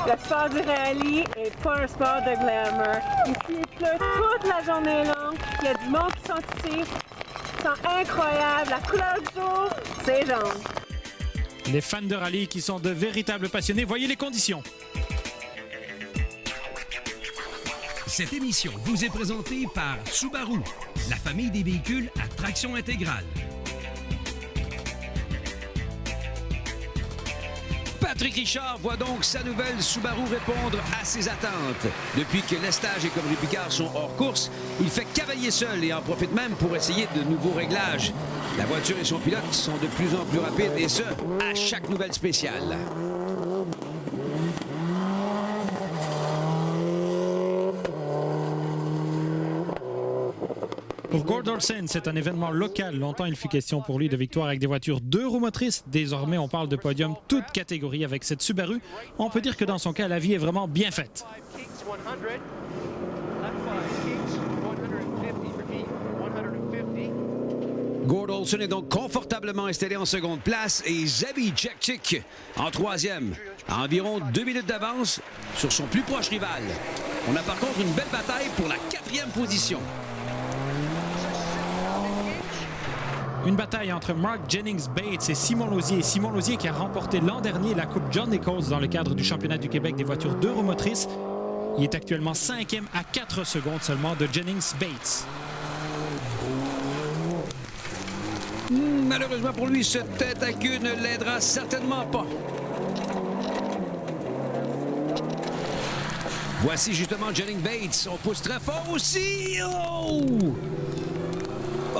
Le sport du rallye est pas un sport de glamour. Ici, il pleut toute la journée longue. Il y a du monde qui sont ici. Ils sont incroyables. La couleur du jour, c'est jaune. Les fans de rallye qui sont de véritables passionnés, voyez les conditions. Cette émission vous est présentée par Subaru, la famille des véhicules à traction intégrale. Patrick Richard voit donc sa nouvelle Subaru répondre à ses attentes. Depuis que Lestage et Cobry Picard sont hors course, il fait cavalier seul et en profite même pour essayer de nouveaux réglages. La voiture et son pilote sont de plus en plus rapides et ce, à chaque nouvelle spéciale. Pour Gord Olsen, c'est un événement local. Longtemps, il fut question pour lui de victoire avec des voitures 2 roues motrices. Désormais, on parle de podium toute catégorie avec cette Subaru. On peut dire que dans son cas, la vie est vraiment bien faite. Gord Olsen est donc confortablement installé en seconde place et Zabi Jekchik en troisième, à environ 2 minutes d'avance sur son plus proche rival. On a par contre une belle bataille pour la 4e position. Une bataille entre Mark Jennings-Bates et Simon Lausier. Simon Lausier qui a remporté l'an dernier la Coupe John Nichols dans le cadre du championnat du Québec des voitures 2 roues motrices. Il est actuellement 5e à 4 secondes seulement de Jennings-Bates. Malheureusement pour lui, ce tête à queue ne l'aidera certainement pas. Voici justement Jennings-Bates. On pousse très fort aussi. Oh!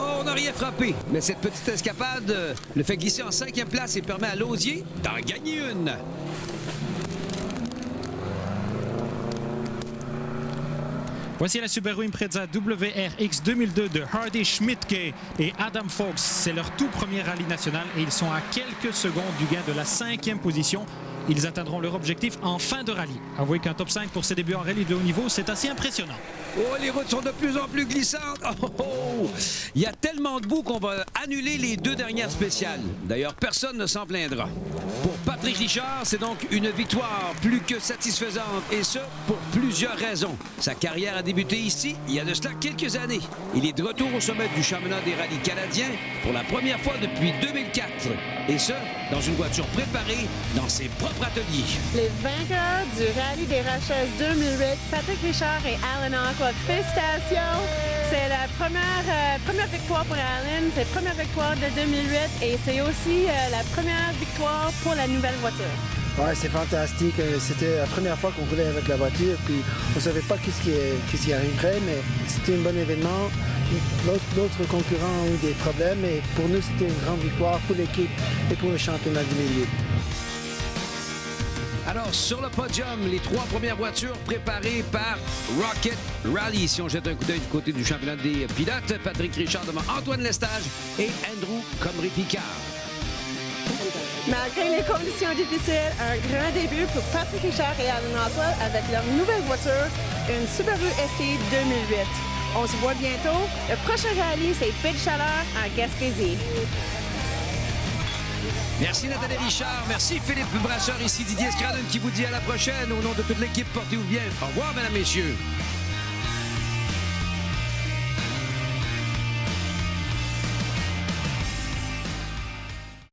On n'a rien frappé, mais cette petite escapade le fait glisser en 5e place et permet à Lausier d'en gagner une. Voici la Subaru Impreza WRX 2002 de Hardy Schmidtke et Adam Fox. C'est leur tout premier rallye national et ils sont à quelques secondes du gain de la 5e position. Ils atteindront leur objectif en fin de rallye. Avouez qu'un top 5 pour ses débuts en rallye de haut niveau, c'est assez impressionnant. Oh, les routes sont de plus en plus glissantes. Oh! Il y a tellement de boue qu'on va annuler les 2 dernières spéciales. D'ailleurs, personne ne s'en plaindra. Pour Patrick Richard, c'est donc une victoire plus que satisfaisante, et ce, pour plusieurs raisons. Sa carrière a débuté ici, il y a de cela quelques années. Il est de retour au sommet du championnat des rallyes canadiens pour la première fois depuis 2004. Et ce, dans une voiture préparée dans ses propres ateliers. Les vainqueurs du Rallye des Rocheuses 2008, Patrick Richard et Alan Aqua. Félicitations! C'est la première victoire pour Alan, c'est la première victoire de 2008 et c'est aussi la première victoire pour la nouvelle voiture. Ouais, c'est fantastique. C'était la première fois qu'on roulait avec la voiture, puis on ne savait pas qu'est-ce qui arriverait, mais c'était un bon événement. D'autres concurrents ont eu des problèmes, mais pour nous, c'était une grande victoire pour l'équipe et pour le championnat 2008. Alors, sur le podium, les 3 premières voitures préparées par Rocket Rally. Si on jette un coup d'œil du côté du championnat des pilotes, Patrick Richard devant Antoine Lestage et Andrew Cobry Picard. Malgré les conditions difficiles, un grand début pour Patrick Richard et Alan Aqua avec leur nouvelle voiture, une Subaru ST 2008. On se voit bientôt. Le prochain rallye, c'est Pied de Chaleur en Gaspésie. Merci Nathalie Richard, merci Philippe Brasseur, ici Didier Scradden qui vous dit à la prochaine. Au nom de toute l'équipe, portez-vous bien. Au revoir, mesdames, messieurs.